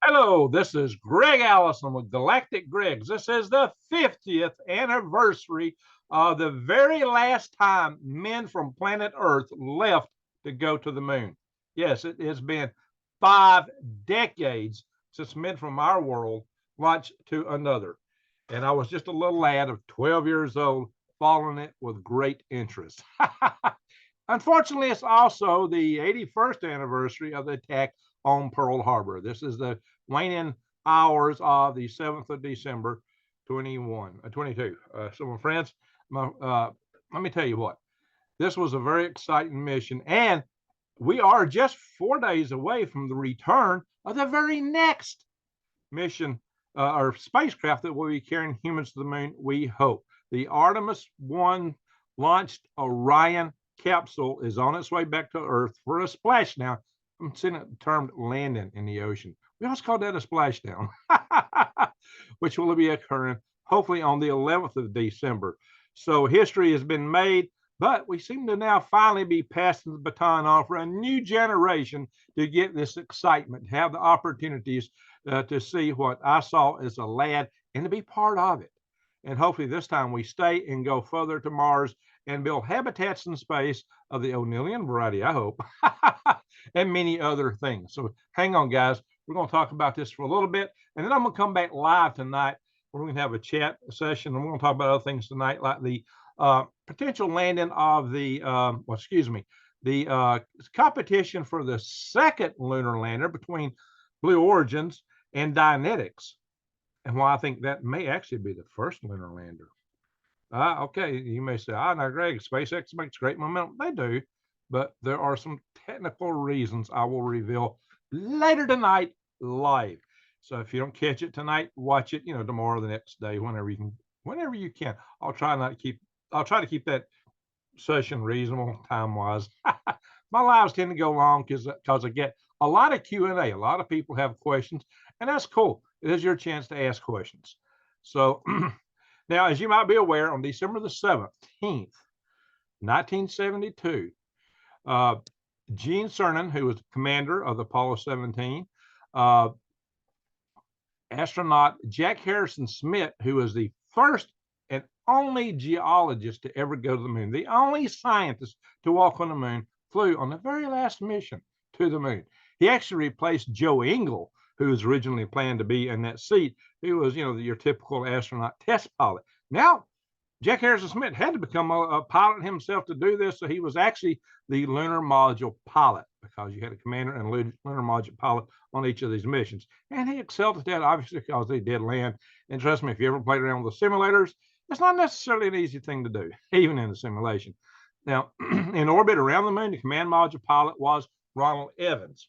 Hello, this is Greg Allison with Galactic Gregs. This is the 50th anniversary of the very last time men from planet Earth left to go to the moon. Yes, it has been 5 decades since men from our world launched to another. And I was just a little lad of 12 years old following it with great interest. Unfortunately, it's also the 81st anniversary of the attack on Pearl Harbor. This is the waning hours of the 7th of December, 22. So, my friends, let me tell you what, this was a very exciting mission. And we are just 4 days away from the return of the very next mission or spacecraft that will be carrying humans to the moon, we hope. The Artemis 1 launched Orion capsule is on its way back to Earth for a splashdown. I'm seeing it termed landing in the ocean. We also call that a splashdown, which will be occurring hopefully on the 11th of December. So history has been made, but we seem to now finally be passing the baton on for a new generation to get this excitement, have the opportunities to see what I saw as a lad and to be part of it. And hopefully this time we stay and go further to Mars and build habitats in space of the O'Neillian variety, I hope, and many other things. So hang on, guys. We're going to talk about this for a little bit, and then I'm going to come back live tonight. We're going to have a chat session, and we're going to talk about other things tonight, like the potential landing of the, the competition for the second lunar lander between Blue Origins and Dynetics, and why I think that may actually be the first lunar lander. Okay, you may say, now, Greg, SpaceX makes great momentum. They do, but there are some technical reasons I will reveal later tonight live. So if you don't catch it tonight, watch it, tomorrow, the next day, whenever you can. I'll try to keep that session reasonable time-wise. My lives tend to go long because I get a lot of Q&A. A lot of people have questions, and that's cool. It is your chance to ask questions. So now, as you might be aware, on December the 17th, 1972, Gene Cernan, who was the commander of the Apollo 17, astronaut Jack Harrison Smith, who was the first and only geologist to ever go to the moon, the only scientist to walk on the moon, flew on the very last mission to the moon. He actually replaced Joe Engle, who was originally planned to be in that seat, who was, your typical astronaut test pilot. Now, Jack Harrison Smith had to become a pilot himself to do this, so he was actually the lunar module pilot, because you had a commander and a lunar module pilot on each of these missions. And he excelled at that, obviously, because they did land. And trust me, if you ever played around with the simulators, it's not necessarily an easy thing to do, even in the simulation. Now, in orbit around the moon, the command module pilot was Ronald Evans.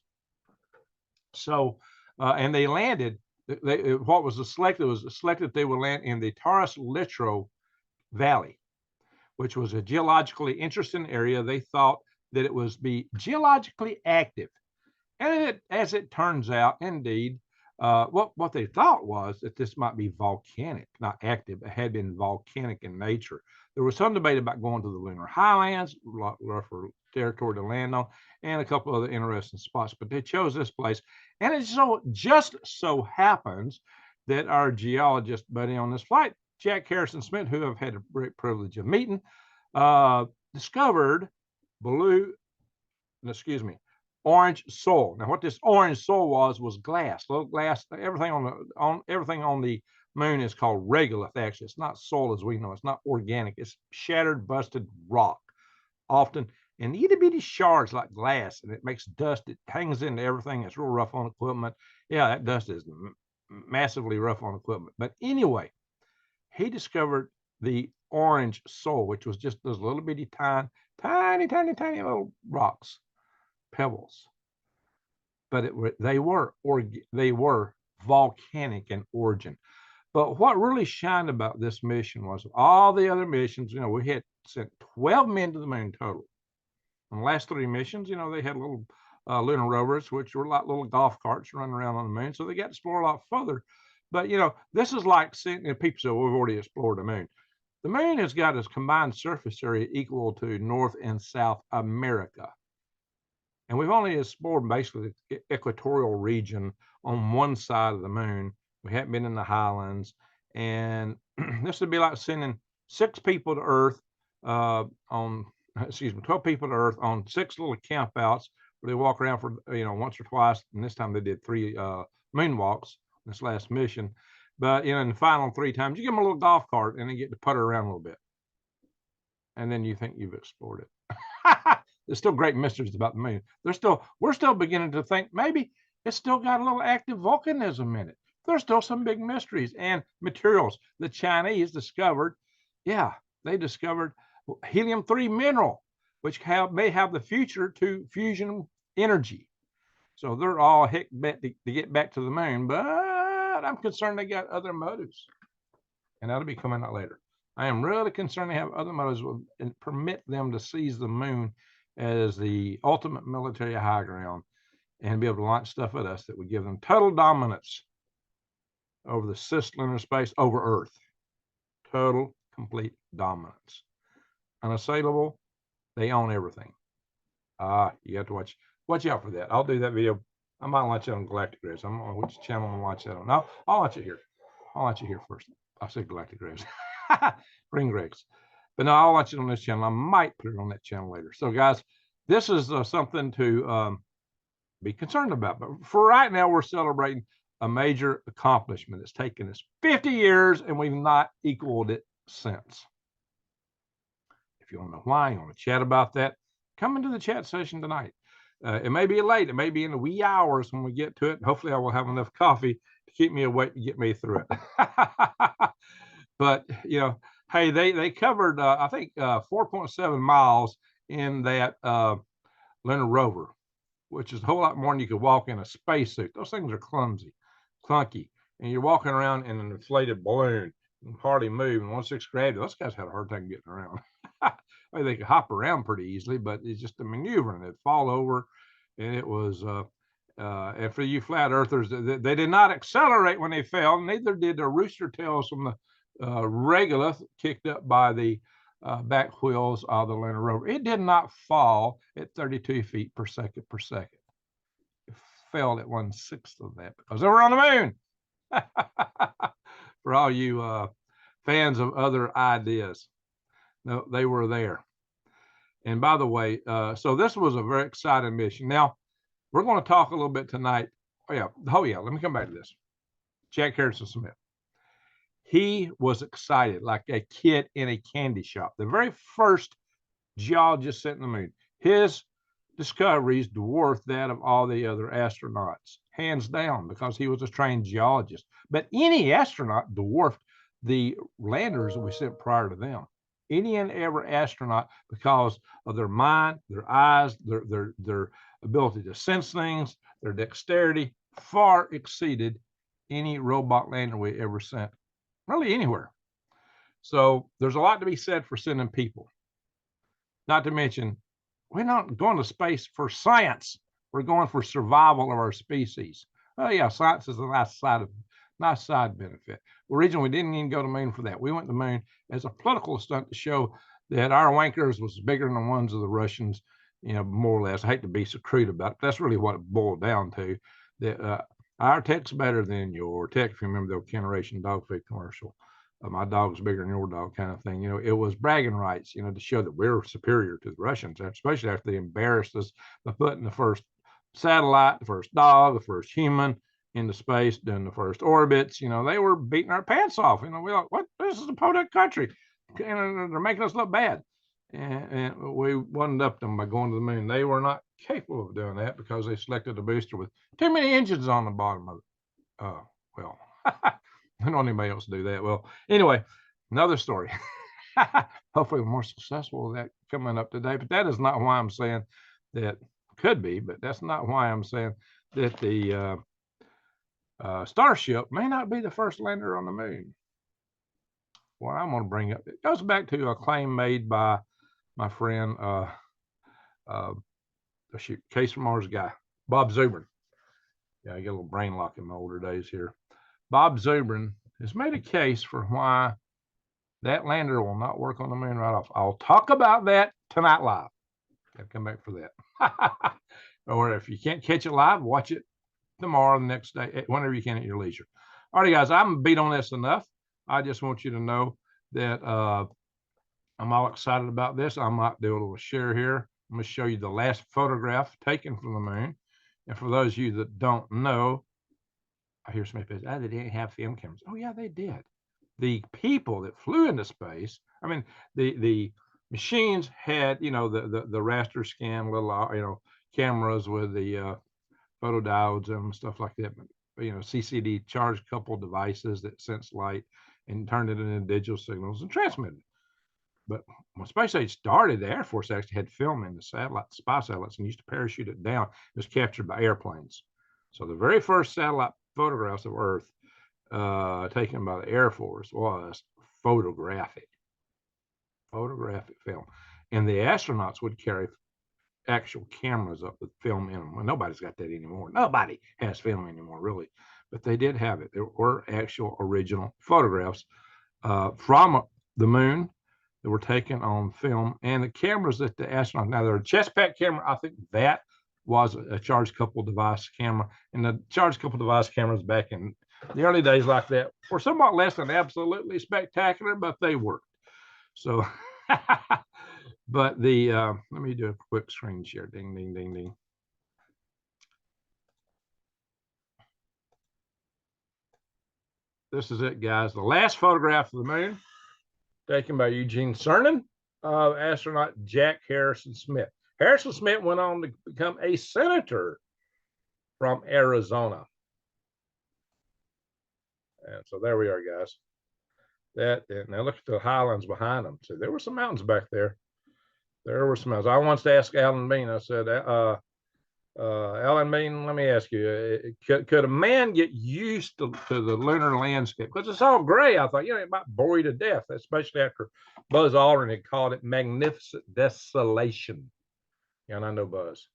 So, and they landed, what was selected they would land in the Taurus Littrow Valley, which was a geologically interesting area. They thought that it was be geologically active. And as it turns out, indeed, what they thought was that this might be volcanic, not active. It had been volcanic in nature. There was some debate about going to the lunar highlands, rougher territory to land on, and a couple other interesting spots, but they chose this place. And it just so happens that our geologist buddy on this flight, Jack Harrison Smith, who I've had the great privilege of meeting, discovered orange soil. Now, what this orange soil was glass, little glass. Everything on the moon is called regolith. Actually, it's not soil as we know. It's not organic. It's shattered, busted rock, often in itty bitty shards like glass, and it makes dust. It hangs into everything. It's real rough on equipment. Yeah, that dust is massively rough on equipment. But anyway, he discovered the orange soil, which was just those little bitty tiny little rocks, pebbles. But they were volcanic in origin. But what really shined about this mission was all the other missions. We had sent 12 men to the moon total. On the last 3 missions, they had little lunar rovers, which were like little golf carts running around on the moon. So they got to explore a lot further. But, this is like seeing, people say, we've already explored the moon. The moon has got its combined surface area equal to North and South America. And we've only explored basically the equatorial region on one side of the moon. We haven't been in the highlands. And this would be like sending 6 people to Earth on, excuse me, 12 people to Earth on 6 little campouts where they walk around for, once or twice. And this time they did 3 moonwalks, this last mission. But, in the final 3 times, you give them a little golf cart and they get to putter around a little bit. And then you think you've explored it. There's still great mysteries about the moon. We're still beginning to think maybe it's still got a little active volcanism in it. There's still some big mysteries and materials. The Chinese discovered, they discovered helium-3 mineral, which may have the future to fusion energy. So they're all heck bent to get back to the moon, but I'm concerned they got other motives. And that'll be coming out later. I am really concerned they have other motives and permit them to seize the moon as the ultimate military high ground and be able to launch stuff at us that would give them total dominance over the cislunar space, over Earth. Total, complete dominance. Unassailable. They own everything. You have to watch out for that. I'll do that video. I might launch it on Galactic Graves. I don't know which channel I'm gonna watch that on. No, I'll launch it here. I'll launch it here first. I said Galactic Graves. Ring Graves. But no, I'll watch it on this channel. I might put it on that channel later. So guys, this is something to be concerned about. But for right now, we're celebrating a major accomplishment. It's taken us 50 years and we've not equaled it since. If you want to know why, you want to chat about that, come into the chat session tonight. It may be late. It may be in the wee hours when we get to it. Hopefully I will have enough coffee to keep me awake to get me through it. But, hey, they covered, I think, 4.7 miles in that lunar rover, which is a whole lot more than you could walk in a spacesuit. Those things are clumsy, clunky, and you're walking around in an inflated balloon and hardly move. And 1/6 gravity, those guys had a hard time getting around. I mean, they could hop around pretty easily, but it's just a maneuver and they'd fall over. And it was, and for you flat earthers, they did not accelerate when they fell. Neither did the rooster tails from the regolith kicked up by the back wheels of the lunar rover. It did not fall at 32 feet per second per second. It fell at 1/6 of that because they were on the moon. For all you fans of other ideas, no, they were there. And by the way, so this was a very exciting mission. Now, we're going to talk a little bit tonight. Oh yeah, let me come back to this. Jack Harrison Smith. He was excited like a kid in a candy shop. The very first geologist sent to the moon. His discoveries dwarfed that of all the other astronauts, hands down, because he was a trained geologist. But any astronaut dwarfed the landers that we sent prior to them. Any and every astronaut, because of their mind, their eyes, their ability to sense things, their dexterity, far exceeded any robot lander we ever sent, really anywhere. So there's a lot to be said for sending people. Not to mention, we're not going to space for science. We're going for survival of our species. Oh yeah, science is a nice side benefit. Originally, we didn't even go to the moon for that. We went to the moon as a political stunt to show that our wankers was bigger than the ones of the Russians, more or less. I hate to be so crude about it, but that's really what it boiled down to. That our tech's better than your tech. If you remember the Generation dog food commercial, my dog's bigger than your dog kind of thing. It was bragging rights, to show that we're superior to the Russians, especially after they embarrassed us by putting the first satellite, the first dog, the first human into space, doing the first orbits. They were beating our pants off. We're like, what? This is a podunk country. And they're making us look bad. And we one upped them by going to the moon. They were not capable of doing that because they selected a booster with too many engines on the bottom of it. Well, I don't know anybody else do that. Well, anyway, another story. Hopefully we're more successful with that coming up today. But that is not why I'm saying that. Could be, but that's not why I'm saying that the Starship may not be the first lander on the moon. What I'm going to bring up, it goes back to a claim made by my friend, Case from Mars guy, Bob Zubrin. Yeah, I get a little brain lock in my older days here. Bob Zubrin has made a case for why that lander will not work on the moon right off. I'll talk about that tonight live. I'll come back for that. or if you can't catch it live, watch it tomorrow, the next day, whenever you can at your leisure. All right, guys, I'm beat on this enough. I just want you to know that I'm all excited about this. I might do a little share here. I'm going to show you the last photograph taken from the moon. And for those of you that don't know, I hear somebody say, they didn't have film cameras. Oh, yeah, they did. The people that flew into space, I mean, the machines had, the raster scan little, cameras with the photodiodes and stuff like that. But, CCD charged a couple of devices that sense light and turned it into digital signals and transmitted. But when space age started, the Air Force actually had film in the spy satellites, and used to parachute it down. It was captured by airplanes. So the very first satellite photographs of Earth taken by the Air Force was photographic film. And the astronauts would carry actual cameras up with film in them. Well, nobody's got that anymore. Nobody has film anymore, really. But they did have it. There were actual original photographs from the moon that were taken on film. And the cameras that the astronauts, now they're a chest pack camera. I think that was a charged couple device camera. And the charged couple device cameras back in the early days like that were somewhat less than absolutely spectacular, but they worked. So, but let me do a quick screen share. Ding, ding, ding, ding. This is it, guys. The last photograph of the moon taken by Eugene Cernan of astronaut Jack Harrison Smith. Harrison Smith went on to become a senator from Arizona. And so there we are, guys. Now look at the highlands behind them. So there were some mountains back there. There were some mountains. I once asked Alan Bean, I said, Alan Bean, let me ask you, could a man get used to the lunar landscape? Because it's all gray. I thought, it might bore you to death, especially after Buzz Aldrin had called it magnificent desolation. Yeah, and I know Buzz.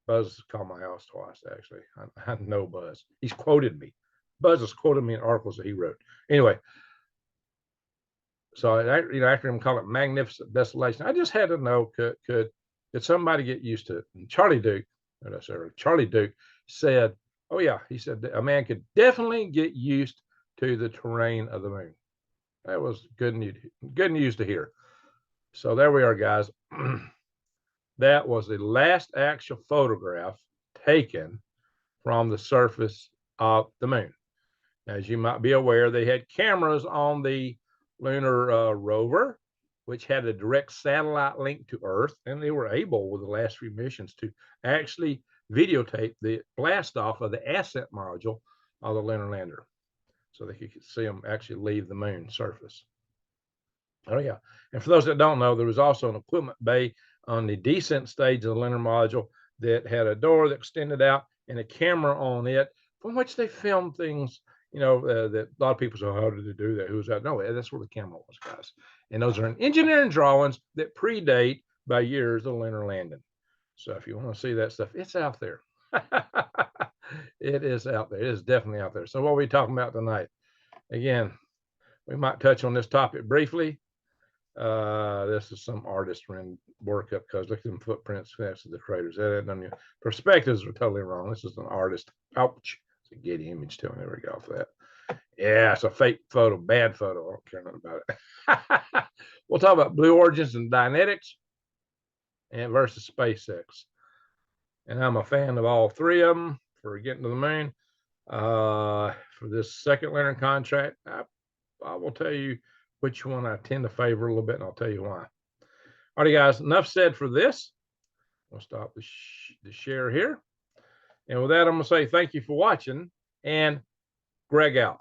Buzz called my house twice, actually. I know Buzz. He's quoted me. Buzz has quoted me in articles that he wrote. Anyway, so after him calling it magnificent desolation, I just had to know, could somebody get used to it? And Charlie Duke said, oh yeah, he said a man could definitely get used to the terrain of the moon. That was good news to hear. So there we are, guys. That was the last actual photograph taken from the surface of the moon. As you might be aware, they had cameras on the lunar rover, which had a direct satellite link to Earth, and they were able, with the last few missions, to actually videotape the blast off of the ascent module of the lunar lander, so they could see them actually leave the moon surface. Oh yeah, and for those that don't know, there was also an equipment bay on the descent stage of the lunar module that had a door that extended out and a camera on it, from which they filmed things. That a lot of people say, how did they do that? Who's that? No, that's where the camera was, guys. And those are engineering drawings that predate by years the lunar landing. So if you want to see that stuff, it's out there. It is out there. It is definitely out there. So what are we talking about tonight? Again, we might touch on this topic briefly. This is some artist work up, because look at them footprints next to the craters. That perspectives are totally wrong. This is an artist. Ouch. It's a Getty image too. There we go for that. Yeah, it's a fake photo, bad photo. I don't care nothing about it. We'll talk about Blue Origins and Dynetics and versus SpaceX. And I'm a fan of all three of them for getting to the moon. For this second lunar contract, I will tell you which one I tend to favor a little bit, and I'll tell you why. All right, guys, enough said for this. We'll stop the share here. And with that, I'm going to say thank you for watching, and Greg out.